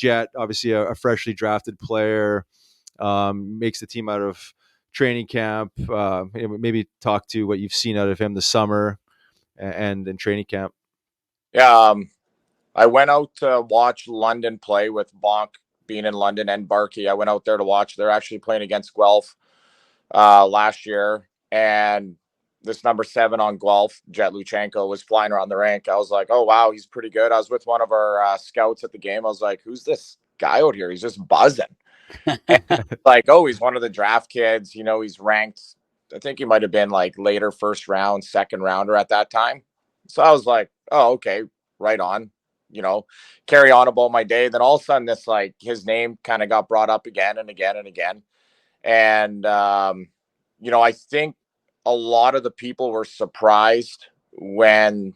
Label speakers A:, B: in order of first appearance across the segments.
A: Jett, obviously a freshly drafted player, makes the team out of training camp. Maybe talk to what you've seen out of him this summer and in training camp.
B: Yeah, I went out to watch London play with Bonk being in London and Barkey. I went out there to watch. They're actually playing against Guelph last year, and this number 7 on Guelph, Jett Luchanko, was flying around the rink. I was like, oh, wow, he's pretty good. I was with one of our scouts at the game. I was like, who's this guy out here? He's just buzzing. Like, oh, he's one of the draft kids. You know, he's ranked, I think he might have been like later first round, second rounder at that time. So I was like, oh, okay, right on. You know, carry on about my day. Then all of a sudden, this like his name kind of got brought up again and again and again. And, you know, I think a lot of the people were surprised when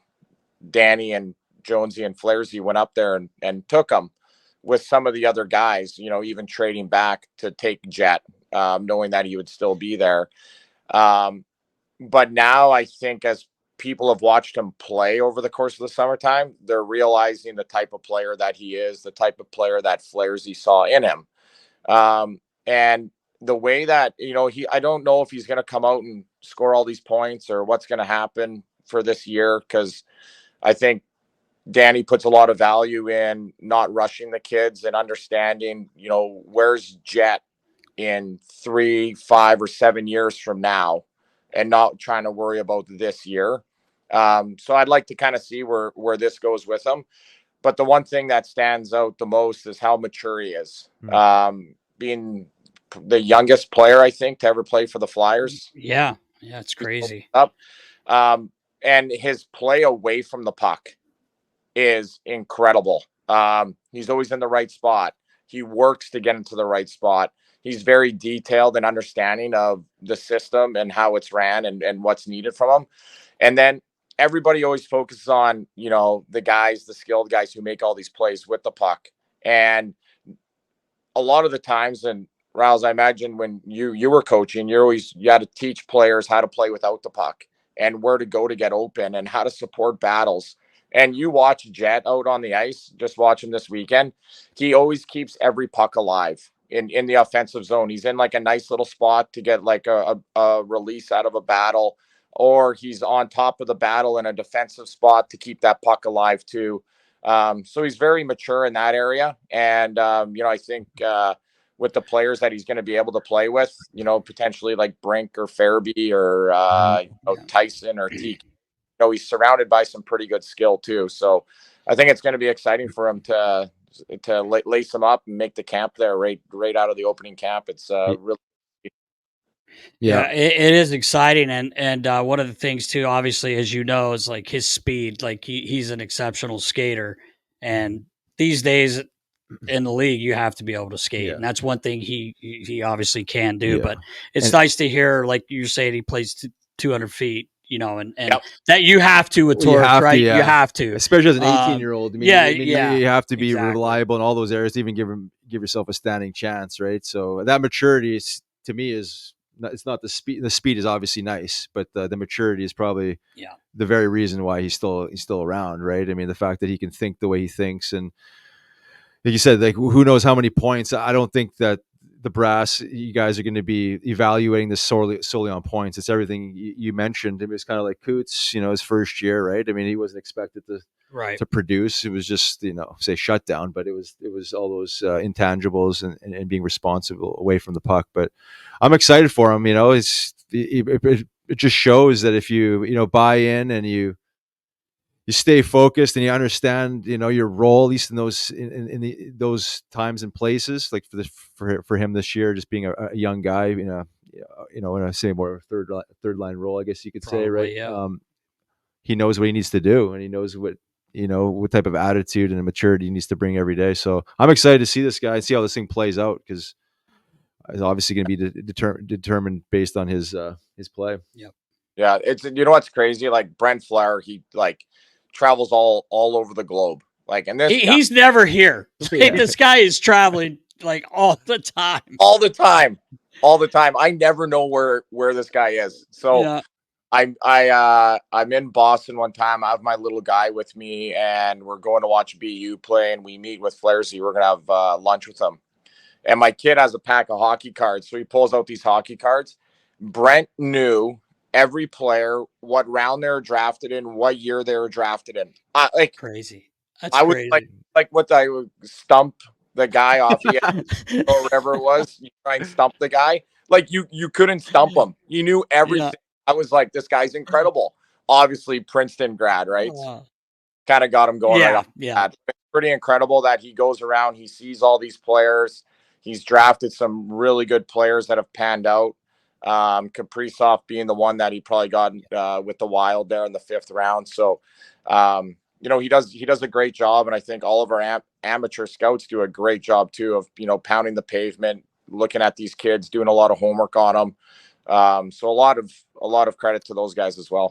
B: Danny and Jonesy and Flairsy went up there and took him with some of the other guys, you know, even trading back to take Jett, knowing that he would still be there. But now I think as people have watched him play over the course of the summertime, they're realizing the type of player that he is, the type of player that Flairsy saw in him. And the way that, you know, I don't know if he's going to come out and score all these points or what's going to happen for this year, because I think Danny puts a lot of value in not rushing the kids and understanding, you know, where's Jett in 3, 5, or 7 years from now, and not trying to worry about this year. So I'd like to kind of see where this goes with him. But the one thing that stands out the most is how mature he is. Being the youngest player, I think, to ever play for the Flyers.
C: Yeah, it's crazy.
B: And his play away from the puck is incredible. He's always in the right spot. He works to get into the right spot. He's very detailed and understanding of the system and how it's ran and what's needed from him. And then everybody always focuses on, you know, the guys, the skilled guys who make all these plays with the puck. And a lot of the times, and Riles, I imagine when you were coaching, you had to teach players how to play without the puck and where to go to get open and how to support battles. And you watch Jett out on the ice, just watch him this weekend. He always keeps every puck alive in the offensive zone. He's in like a nice little spot to get like a release out of a battle, or he's on top of the battle in a defensive spot to keep that puck alive too. So he's very mature in that area. And, you know, I think with the players that he's going to be able to play with, you know, potentially like Brink or Farabee or you know, Tyson or Teak, you know, he's surrounded by some pretty good skill too. So I think it's going to be exciting for him to lace him up and make the camp there right out of the opening camp. It's really.
C: Yeah, it is exciting. And one of the things too, obviously, as you know, is like his speed. Like he's an exceptional skater, and these days in the league, you have to be able to skate, and that's one thing he obviously can do. But it's nice to hear, like you're saying, he plays 200 feet. You know, and that you have to with Torres, right? You have to,
A: especially as an 18-year-old. I mean, you have to be reliable in all those areas to even give yourself a standing chance, right? So that maturity is, to me, it's not the speed. The speed is obviously nice, but the maturity is probably the very reason why he's still around, right? I mean, the fact that he can think the way he thinks, and like you said, like who knows how many points. I don't think that the brass, you guys are going to be evaluating this solely on points. It's everything you mentioned. It was kind of like Coots, you know, his first year, right? I mean, he wasn't expected to produce. It was just, you know, say shutdown, but it was all those intangibles and being responsible away from the puck. But I'm excited for him. You know, it just shows that if you buy in and you stay focused and you understand, you know, your role, at least in those times and places, like for him this year, just being a young guy, in a say more third line role, I guess you could say, right?
C: Yeah.
A: He knows what he needs to do, and he knows what type of attitude and maturity he needs to bring every day. So I'm excited to see this guy and see how this thing plays out, because it's obviously going to be determined based on his play.
C: Yep.
B: Yeah, it's, you know what's crazy? Like Brent Flower, he like travels all over the globe. Like, and
C: he's never here. Like, this guy is traveling like all the time.
B: I never know where this guy is. So I'm in Boston one time. I have my little guy with me, and we're going to watch BU play. And we meet with Flaresy. We're gonna have lunch with him. And my kid has a pack of hockey cards, so he pulls out these hockey cards. Brent knew every player, what round they were drafted in, what year they were drafted in.
C: Crazy. That's
B: I was
C: crazy.
B: like what I would stump the guy off or whatever it was. You try and stump the guy. Like you couldn't stump him. You knew everything.
C: Yeah.
B: I was like, this guy's incredible. Obviously, Princeton grad, right?
C: Oh,
B: Kind of got him going right
C: yeah.
B: off the
C: Yeah.
B: bat. It's pretty incredible that he goes around, he sees all these players. He's drafted some really good players that have panned out. Kaprizov being the one that he probably got with the Wild there in the 5th round. So, he does a great job, and I think all of our amateur scouts do a great job too of pounding the pavement, looking at these kids, doing a lot of homework on them. So a lot of credit to those guys as well.